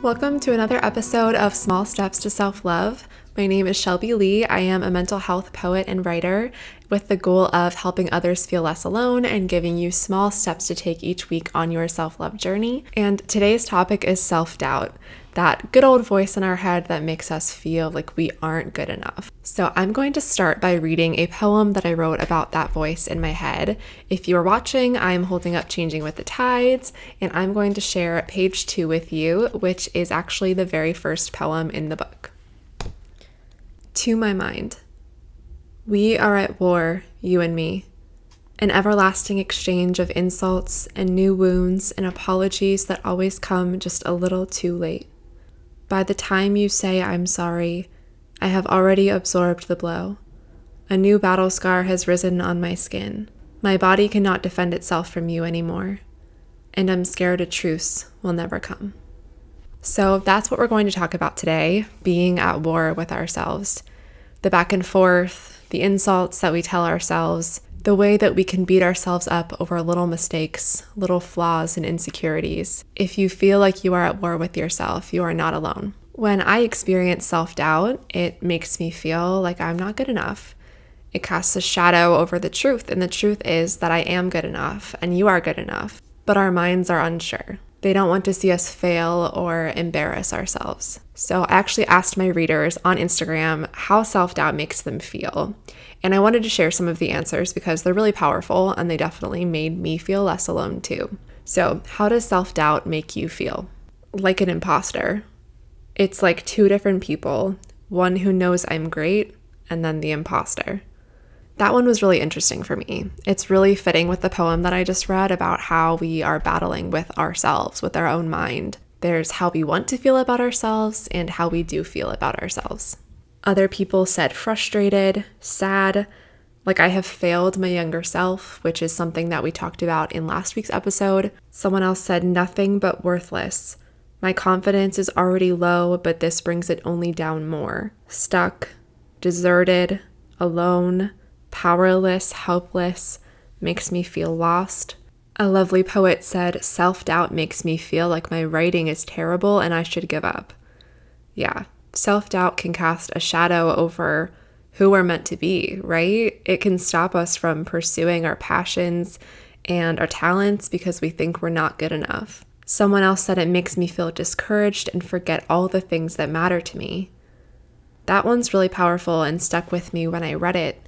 Welcome to another episode of Small Steps to Self-Love. My name is Shelby Lee. I am a mental health poet and writer with the goal of helping others feel less alone and giving you small steps to take each week on your self-love journey. And today's topic is self-doubt, that good old voice in our head that makes us feel like we aren't good enough. So I'm going to start by reading a poem that I wrote about that voice in my head. If you are watching, I'm holding up Changing with the Tides, and I'm going to share page 2 with you, which is actually the very first poem in the book. To my mind. We are at war, you and me. An everlasting exchange of insults and new wounds and apologies that always come just a little too late. By the time you say I'm sorry, I have already absorbed the blow. A new battle scar has risen on my skin. My body cannot defend itself from you anymore, and I'm scared a truce will never come. So that's what we're going to talk about today, being at war with ourselves. The back and forth, the insults that we tell ourselves, the way that we can beat ourselves up over little mistakes, little flaws and insecurities. If you feel like you are at war with yourself, you are not alone. When I experience self-doubt, it makes me feel like I'm not good enough. It casts a shadow over the truth, and the truth is that I am good enough and you are good enough. But our minds are unsure. They don't want to see us fail or embarrass ourselves. So I actually asked my readers on Instagram how self-doubt makes them feel. And I wanted to share some of the answers because they're really powerful and they definitely made me feel less alone too. So how does self-doubt make you feel? Like an imposter. It's like two different people, one who knows I'm great and then the imposter. That one was really interesting for me. It's really fitting with the poem that I just read about how we are battling with ourselves, with our own mind. There's how we want to feel about ourselves and how we do feel about ourselves. Other people said frustrated, sad, like I have failed my younger self, which is something that we talked about in last week's episode. Someone else said nothing but worthless. My confidence is already low, but this brings it only down more. Stuck, deserted, alone, powerless, helpless, makes me feel lost. A lovely poet said, self-doubt makes me feel like my writing is terrible and I should give up. Yeah, self-doubt can cast a shadow over who we're meant to be, right? It can stop us from pursuing our passions and our talents because we think we're not good enough. Someone else said it makes me feel discouraged and forget all the things that matter to me. That one's really powerful and stuck with me when I read it.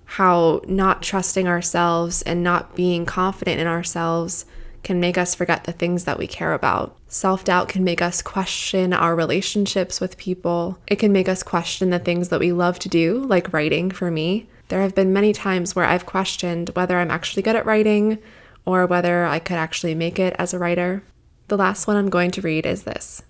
How not trusting ourselves and not being confident in ourselves can make us forget the things that we care about. Self-doubt can make us question our relationships with people. It can make us question the things that we love to do, like writing for me. There have been many times where I've questioned whether I'm actually good at writing or whether I could actually make it as a writer. The last one I'm going to read is this.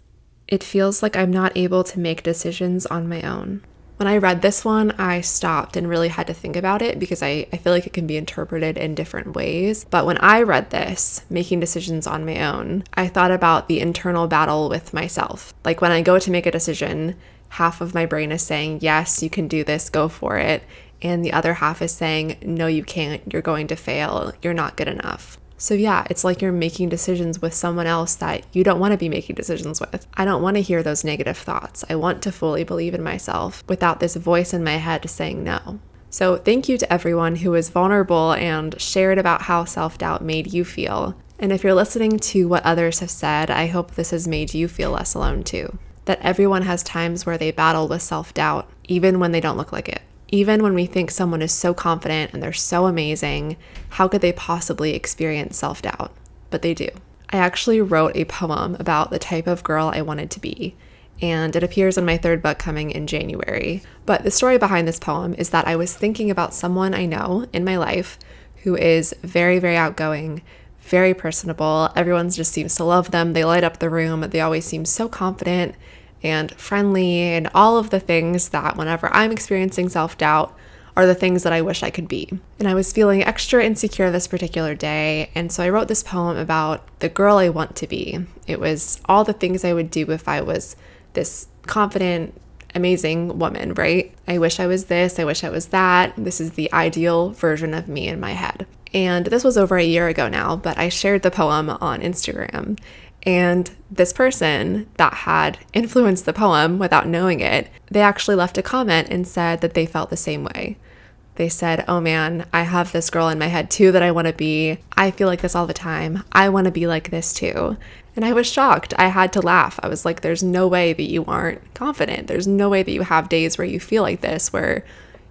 It feels like I'm not able to make decisions on my own. When I read this one, I stopped and really had to think about it because I feel like it can be interpreted in different ways. But when I read this, making decisions on my own, I thought about the internal battle with myself. Like when I go to make a decision, half of my brain is saying, yes, you can do this, go for it. And the other half is saying, no, you can't, you're going to fail, you're not good enough. So yeah, it's like you're making decisions with someone else that you don't want to be making decisions with. I don't want to hear those negative thoughts. I want to fully believe in myself without this voice in my head saying no. So thank you to everyone who was vulnerable and shared about how self-doubt made you feel. And if you're listening to what others have said, I hope this has made you feel less alone too. That everyone has times where they battle with self-doubt, even when they don't look like it. Even when we think someone is so confident and they're so amazing, how could they possibly experience self-doubt? But they do. I actually wrote a poem about the type of girl I wanted to be, and it appears in my third book coming in January. But the story behind this poem is that I was thinking about someone I know in my life who is very, very outgoing, very personable. Everyone just seems to love them. They light up the room. They always seem so confident and friendly and all of the things that whenever I'm experiencing self-doubt are the things that I wish I could be. And I was feeling extra insecure this particular day, and so I wrote this poem about the girl I want to be. It was all the things I would do if I was this confident, amazing woman, right? I wish I was this, I wish I was that. This is the ideal version of me in my head. And this was over a year ago now, but I shared the poem on Instagram. And this person that had influenced the poem without knowing it, they actually left a comment and said that they felt the same way. They said, oh man, I have this girl in my head too that I want to be. I feel like this all the time. I want to be like this too. And I was shocked. I had to laugh. I was like, there's no way that you aren't confident. There's no way that you have days where you feel like this, where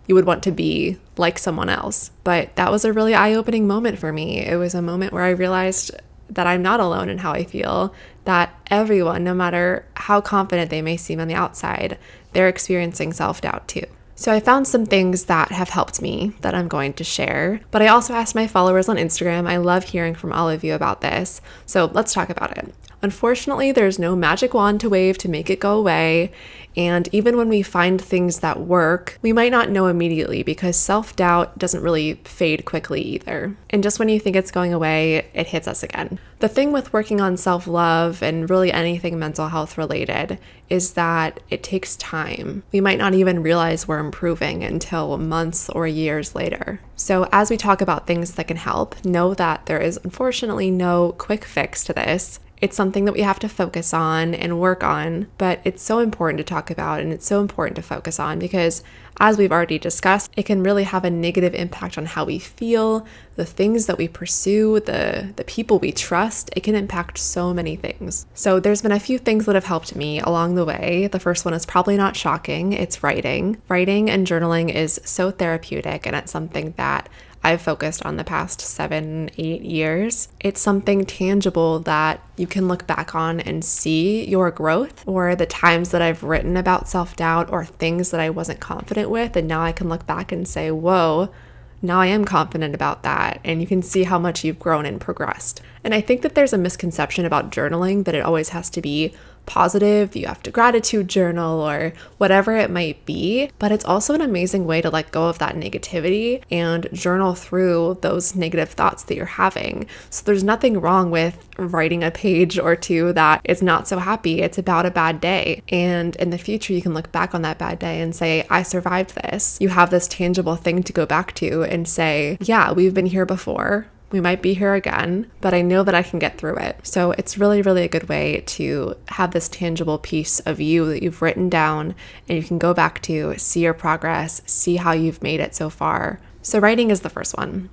you would want to be like someone else. But that was a really eye-opening moment for me. It was a moment where I realized that I'm not alone in how I feel, that everyone, no matter how confident they may seem on the outside, they're experiencing self-doubt too. So I found some things that have helped me that I'm going to share, but I also asked my followers on Instagram. I love hearing from all of you about this. So let's talk about it. Unfortunately, there's no magic wand to wave to make it go away. And even when we find things that work, we might not know immediately because self-doubt doesn't really fade quickly either. And just when you think it's going away, it hits us again. The thing with working on self-love and really anything mental health related is that it takes time. We might not even realize we're improving until months or years later. So as we talk about things that can help, know that there is unfortunately no quick fix to this. It's something that we have to focus on and work on, but it's so important to talk about and it's so important to focus on because, as we've already discussed, it can really have a negative impact on how we feel, the things that we pursue, the people we trust. It can impact so many things. So there's been a few things that have helped me along the way. The first one is probably not shocking. It's writing. Writing and journaling is so therapeutic, and it's something that I've focused on the past 7-8 years. It's something tangible that you can look back on and see your growth, or the times that I've written about self-doubt or things that I wasn't confident with, and now I can look back and say, whoa, now I am confident about that, and you can see how much you've grown and progressed. And I think that there's a misconception about journaling that it always has to be positive, you have to gratitude journal or whatever it might be, but it's also an amazing way to let go of that negativity and journal through those negative thoughts that you're having. So there's nothing wrong with writing a page or two that is not so happy. It's about a bad day. And in the future, you can look back on that bad day and say, I survived this. You have this tangible thing to go back to and say, yeah, we've been here before. We might be here again, but I know that I can get through it. So it's really, really a good way to have this tangible piece of you that you've written down and you can go back to, see your progress, see how you've made it so far. So writing is the first one.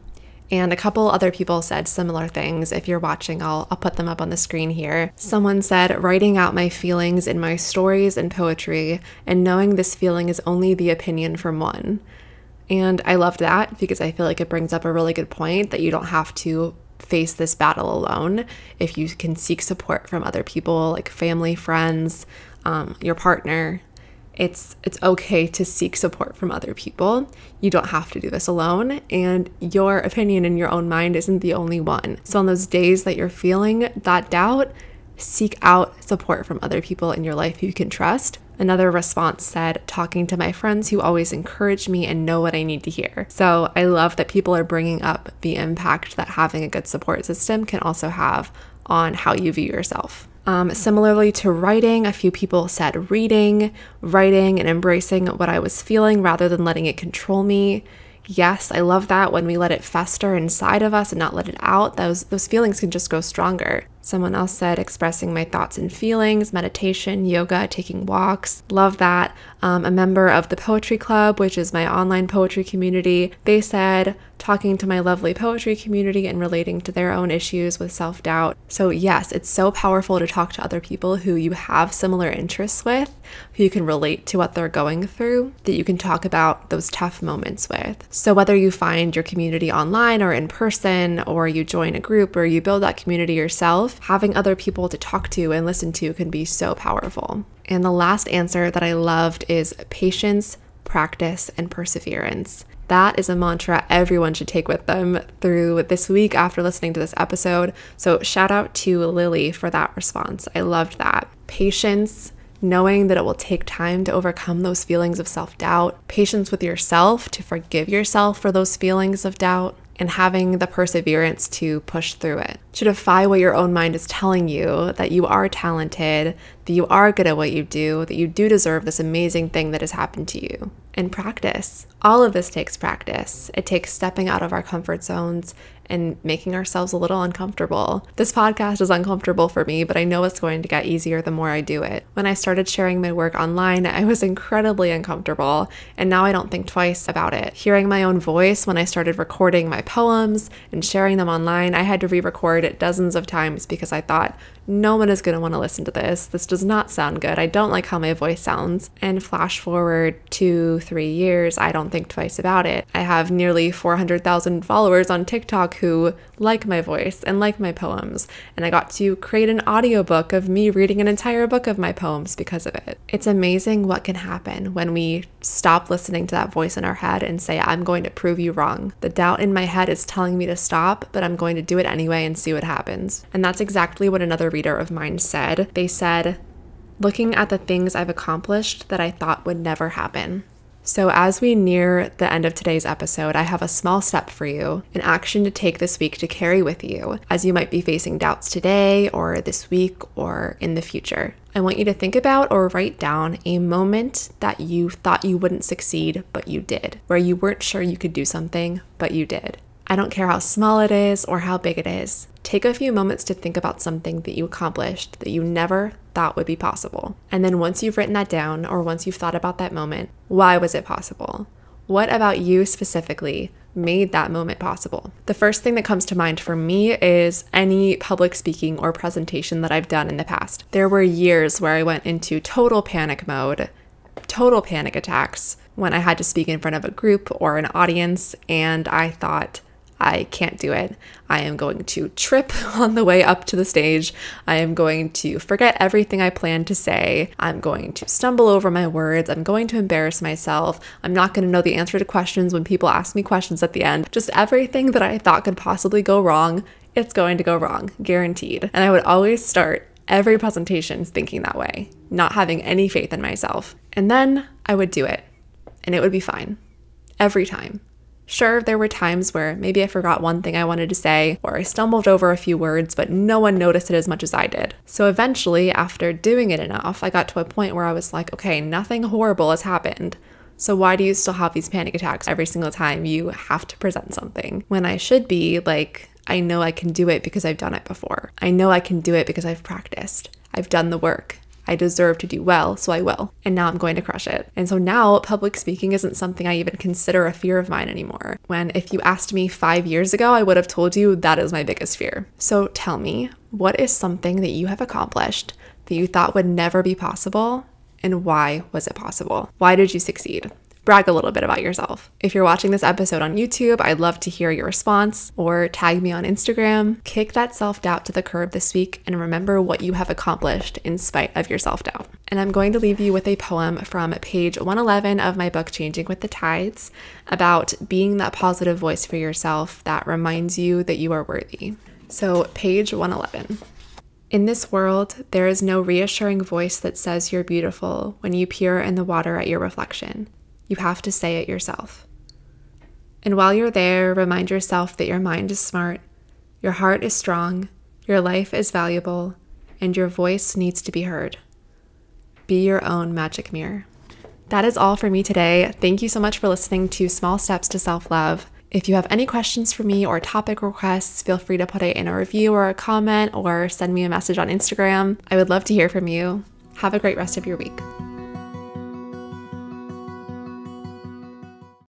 And a couple other people said similar things. If you're watching, I'll put them up on the screen here. Someone said, writing out my feelings in my stories and poetry and knowing this feeling is only the opinion from one. And I loved that because I feel like it brings up a really good point that you don't have to face this battle alone. If you can seek support from other people, like family, friends, your partner, it's okay to seek support from other people. You don't have to do this alone, and your opinion in your own mind isn't the only one. So on those days that you're feeling that doubt, seek out support from other people in your life who you can trust. Another response said, talking to my friends who always encourage me and know what I need to hear. So I love that people are bringing up the impact that having a good support system can also have on how you view yourself. Similarly to writing, a few people said reading, writing, and embracing what I was feeling rather than letting it control me. Yes, I love that when we let it fester inside of us and not let it out, those feelings can just grow stronger. Someone else said expressing my thoughts and feelings, meditation, yoga, taking walks. Love that. A member of the Poetry Club, which is my online poetry community, they said talking to my lovely poetry community and relating to their own issues with self-doubt. So yes, it's so powerful to talk to other people who you have similar interests with, who you can relate to what they're going through, that you can talk about those tough moments with. So whether you find your community online or in person, or you join a group or you build that community yourself, having other people to talk to and listen to can be so powerful. And the last answer that I loved is patience, practice, and perseverance. That is a mantra everyone should take with them through this week after listening to this episode. So shout out to Lily for that response. I loved that. Patience, knowing that it will take time to overcome those feelings of self-doubt, patience with yourself to forgive yourself for those feelings of doubt, and having the perseverance to push through it. To defy what your own mind is telling you, that you are talented, that you are good at what you do, that you do deserve this amazing thing that has happened to you. And practice. All of this takes practice. It takes stepping out of our comfort zones and making ourselves a little uncomfortable. This podcast is uncomfortable for me, but I know it's going to get easier the more I do it. When I started sharing my work online, I was incredibly uncomfortable, and now I don't think twice about it. Hearing my own voice when I started recording my poems and sharing them online, I had to re-record it dozens of times because I thought, no one is going to want to listen to this. This does not sound good. I don't like how my voice sounds. And flash forward 2-3 years, I don't think twice about it. I have nearly 400,000 followers on TikTok who like my voice and like my poems. And I got to create an audiobook of me reading an entire book of my poems because of it. It's amazing what can happen when we stop listening to that voice in our head and say, I'm going to prove you wrong. The doubt in my head is telling me to stop, but I'm going to do it anyway and see what happens. And that's exactly what another reader of mine said. They said, looking at the things I've accomplished that I thought would never happen. So as we near the end of today's episode, I have a small step for you, an action to take this week to carry with you as you might be facing doubts today or this week or in the future. I want you to think about or write down a moment that you thought you wouldn't succeed, but you did, where you weren't sure you could do something, but you did. I don't care how small it is or how big it is. Take a few moments to think about something that you accomplished that you never thought would be possible. And then once you've written that down, or once you've thought about that moment, why was it possible? What about you specifically made that moment possible? The first thing that comes to mind for me is any public speaking or presentation that I've done in the past. There were years where I went into total panic mode, total panic attacks when I had to speak in front of a group or an audience, and I thought, I can't do it. I am going to trip on the way up to the stage. I am going to forget everything I planned to say. I'm going to stumble over my words. I'm going to embarrass myself. I'm not going to know the answer to questions when people ask me questions at the end. Just everything that I thought could possibly go wrong, it's going to go wrong, guaranteed. And I would always start every presentation thinking that way, not having any faith in myself. And then I would do it, and it would be fine. Every time. Sure, there were times where maybe I forgot one thing I wanted to say, or I stumbled over a few words, but no one noticed it as much as I did. So eventually, after doing it enough, I got to a point where I was like, okay, nothing horrible has happened. So why do you still have these panic attacks every single time you have to present something? When I should be like, I know I can do it because I've done it before. I know I can do it because I've practiced. I've done the work. I deserve to do well, so I will. And now I'm going to crush it. And so now public speaking isn't something I even consider a fear of mine anymore. When if you asked me 5 years ago, I would have told you that is my biggest fear. So tell me, what is something that you have accomplished that you thought would never be possible? And why was it possible? Why did you succeed? Brag a little bit about yourself. If you're watching this episode on YouTube, I'd love to hear your response, or tag me on Instagram. Kick that self-doubt to the curb this week and remember what you have accomplished in spite of your self-doubt. And I'm going to leave you with a poem from page 111 of my book, Changing with the Tides, about being that positive voice for yourself that reminds you that you are worthy. So page 111. In this world, there is no reassuring voice that says you're beautiful when you peer in the water at your reflection. You have to say it yourself. And while you're there, remind yourself that your mind is smart, your heart is strong, your life is valuable, and your voice needs to be heard. Be your own magic mirror. That is all for me today. Thank you so much for listening to Small Steps to Self-Love. If you have any questions for me or topic requests, feel free to put it in a review or a comment or send me a message on Instagram. I would love to hear from you. Have a great rest of your week.